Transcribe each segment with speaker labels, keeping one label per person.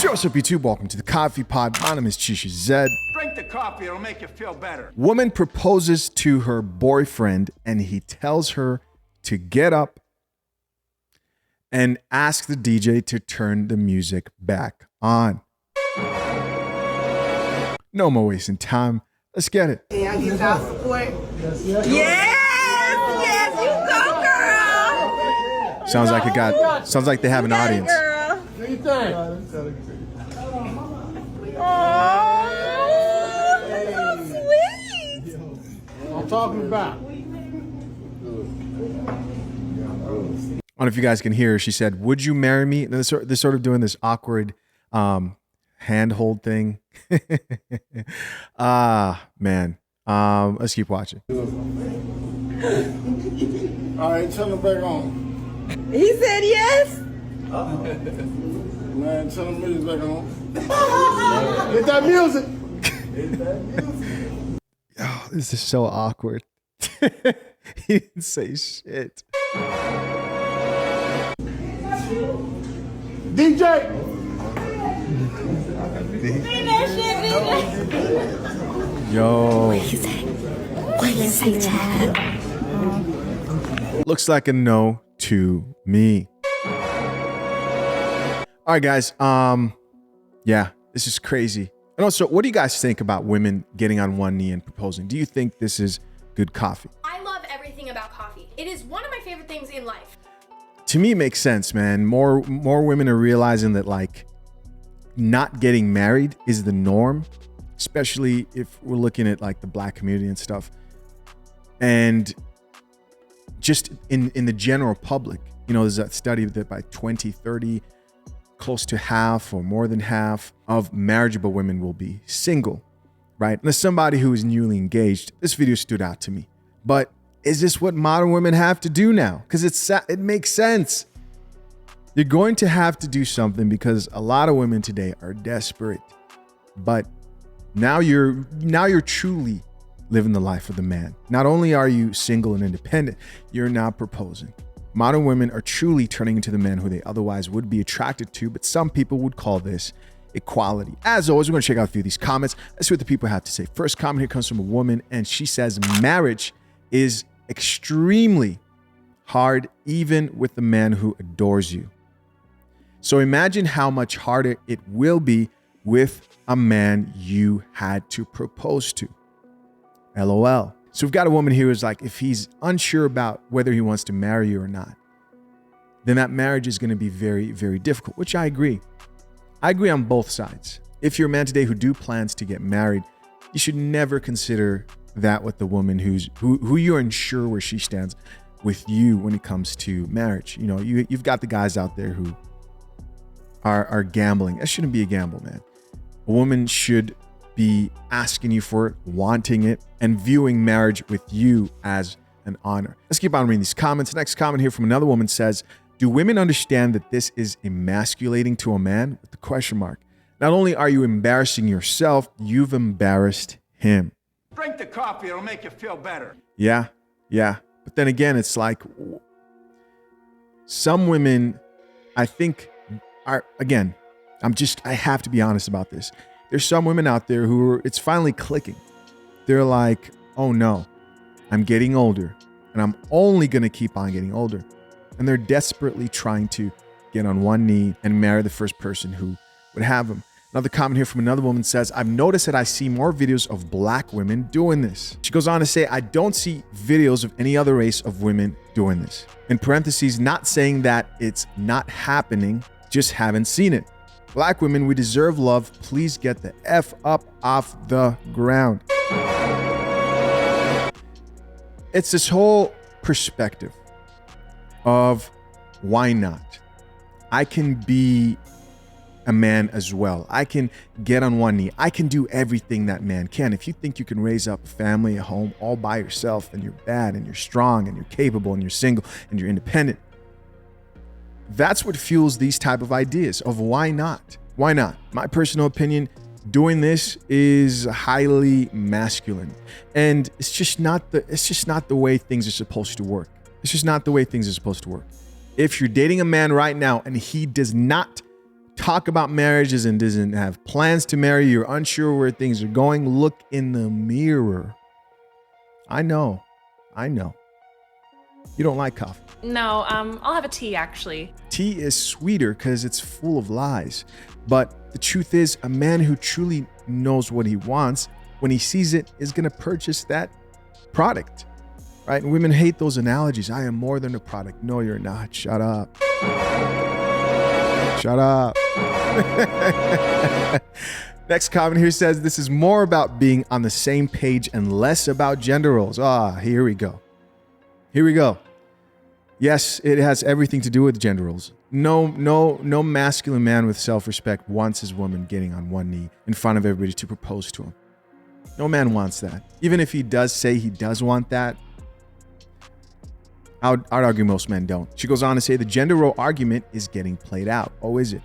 Speaker 1: Yo, what's up, YouTube? Welcome to the Coffee Pod. My name is Chisha Zed.
Speaker 2: Drink the coffee, it'll make you feel better.
Speaker 1: Woman proposes to her boyfriend and he tells her to get up and ask the DJ to turn the music back on. No more wasting time. Let's get it.
Speaker 3: Yeah, I get child support. Yes, you go, girl.
Speaker 1: Sounds like they have an audience.
Speaker 3: Girl.
Speaker 4: What do you think?
Speaker 3: Oh, that's so sweet.
Speaker 4: I'm talking about.
Speaker 1: I don't know if you guys can hear her. She said, "Would you marry me?" And they're sort of doing this awkward handhold thing. Man. Let's keep watching.
Speaker 4: All right, turn it back on.
Speaker 3: He said yes.
Speaker 4: Man, turn the music back on. Get that music.
Speaker 1: Oh, this is so awkward. He didn't say shit.
Speaker 4: DJ.
Speaker 3: Say that shit, DJ.
Speaker 1: Yo.
Speaker 3: What you say, Chad?
Speaker 1: Looks like a no to me. All right, guys. Yeah, this is crazy. And also, what do you guys think about women getting on one knee and proposing? Do you think this is good coffee?
Speaker 5: I love everything about coffee. It is one of my favorite things in life.
Speaker 1: To me, it makes sense, man. More women are realizing that, like, not getting married is the norm, especially if we're looking at like the black community and stuff. And just in the general public, you know, there's that study that by 2030, close to half or more than half of marriageable women will be single, right? And as somebody who is newly engaged, this video stood out to me. But is this what modern women have to do now? Because it makes sense. You're going to have to do something because a lot of women today are desperate. But now you're truly living the life of the man. Not only are you single and independent, you're now proposing. Modern women are truly turning into the man who they otherwise would be attracted to, but some people would call this equality. As always, we're going to check out a few of these comments. Let's see what the people have to say. First comment here comes from a woman, and she says, marriage is extremely hard, even with the man who adores you. So imagine how much harder it will be with a man you had to propose to. LOL. So we've got a woman here who's like, if he's unsure about whether he wants to marry you or not, then that marriage is going to be very, very difficult, which I agree. I agree on both sides. If you're a man today who plans to get married, you should never consider that with the woman who you're unsure where she stands with you when it comes to marriage. You know, you've got the guys out there who are gambling. That shouldn't be a gamble, man. A woman should be asking you for it, wanting it, and viewing marriage with you as an honor. Let's keep on reading these comments. Next comment here from another woman says, do women understand that this is emasculating to a man? With the question mark. Not only are you embarrassing yourself, you've embarrassed him.
Speaker 2: Drink the coffee, it'll make you feel better.
Speaker 1: Yeah. But then again, it's like some women, I think, are, again, I have to be honest about this. There's some women out there it's finally clicking. They're like, oh no, I'm getting older and I'm only going to keep on getting older. And they're desperately trying to get on one knee and marry the first person who would have them. Another comment here from another woman says, I've noticed that I see more videos of black women doing this. She goes on to say, I don't see videos of any other race of women doing this. In parentheses, not saying that it's not happening, just haven't seen it. Black women, we deserve love. Please get the F up off the ground. It's this whole perspective of why not? I can be a man as well. I can get on one knee. I can do everything that man can. If you think you can raise up a family, a home all by yourself, and you're bad and you're strong and you're capable and you're single and you're independent, that's what fuels these type of ideas of why not? Why not? My personal opinion, doing this is highly masculine. And it's just not the way things are supposed to work. It's just not the way things are supposed to work. If you're dating a man right now and he does not talk about marriages and doesn't have plans to marry, you're unsure where things are going, look in the mirror. I know. You don't like coffee.
Speaker 6: No, I'll have a tea actually.
Speaker 1: Tea is sweeter because it's full of lies. But the truth is, a man who truly knows what he wants, when he sees it, is going to purchase that product, right? And women hate those analogies. I am more than a product. No, you're not. Shut up. Shut up. Next comment here says, this is more about being on the same page and less about gender roles. Here we go. Yes, it has everything to do with gender roles. No masculine man with self-respect wants his woman getting on one knee in front of everybody to propose to him. No man wants that. Even if he does say he does want that, I'd argue most men don't. She goes on to say the gender role argument is getting played out. Oh, is it?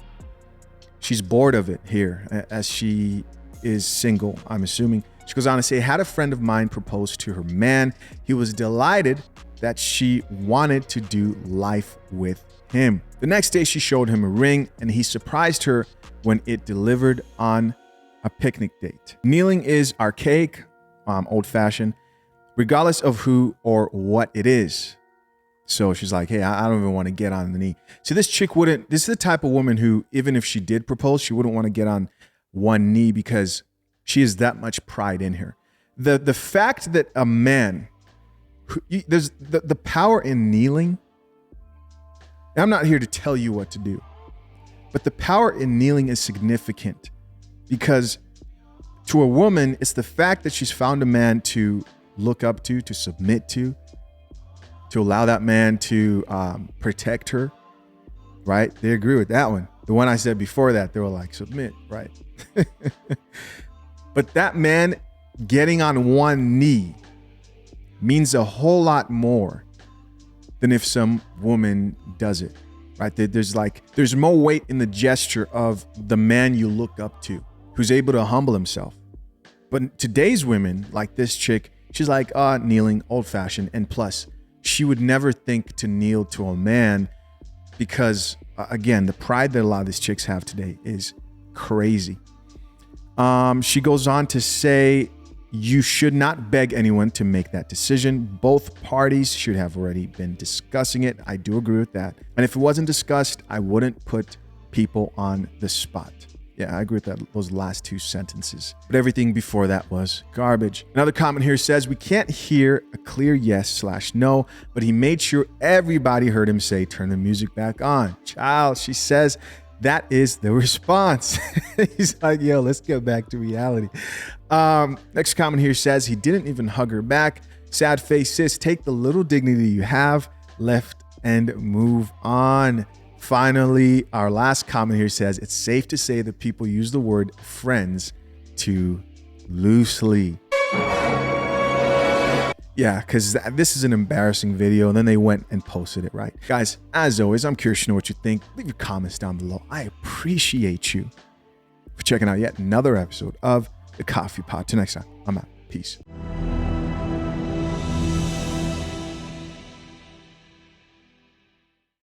Speaker 1: She's bored of it here as she is single, I'm assuming. She goes on to say, had a friend of mine propose to her man. He was delighted that she wanted to do life with him. The next day, she showed him a ring and he surprised her when it delivered on a picnic date. Kneeling is archaic, old-fashioned, regardless of who or what it is. So she's like, hey, I don't even want to get on the knee. So this chick wouldn't, this is the type of woman who, even if she did propose, she wouldn't want to get on one knee because she has that much pride in her. The fact that a man, there's the power in kneeling. I'm not here to tell you what to do, but the power in kneeling is significant because to a woman, it's the fact that she's found a man to look up to submit to allow that man to protect her, right? They agree with that one. The one I said before that, they were like, submit, right? But that man getting on one knee means a whole lot more than if some woman does it, right? There's more weight in the gesture of the man you look up to, who's able to humble himself. But today's women, like this chick, she's like, kneeling, old-fashioned, and plus, she would never think to kneel to a man because, again, the pride that a lot of these chicks have today is crazy. She goes on to say, you should not beg anyone to make that decision. Both parties should have already been discussing it. I do agree with that. And if it wasn't discussed, I wouldn't put people on the spot. Yeah, I agree with that. Those last two sentences. But everything before that was garbage. Another comment here says, we can't hear a clear yes/no, but he made sure everybody heard him say, turn the music back on. Child, she says, that is the response. He's like, yo, let's get back to reality. Next comment here says, he didn't even hug her back. Sad face, sis, take the little dignity you have left and move on. Finally, our last comment here says, it's safe to say that people use the word friends too loosely. Yeah, because this is an embarrassing video, and then they went and posted it, right? Guys, as always, I'm curious to know what you think. Leave your comments down below. I appreciate you for checking out yet another episode of The Coffee Pot. Till next time, I'm out. Peace.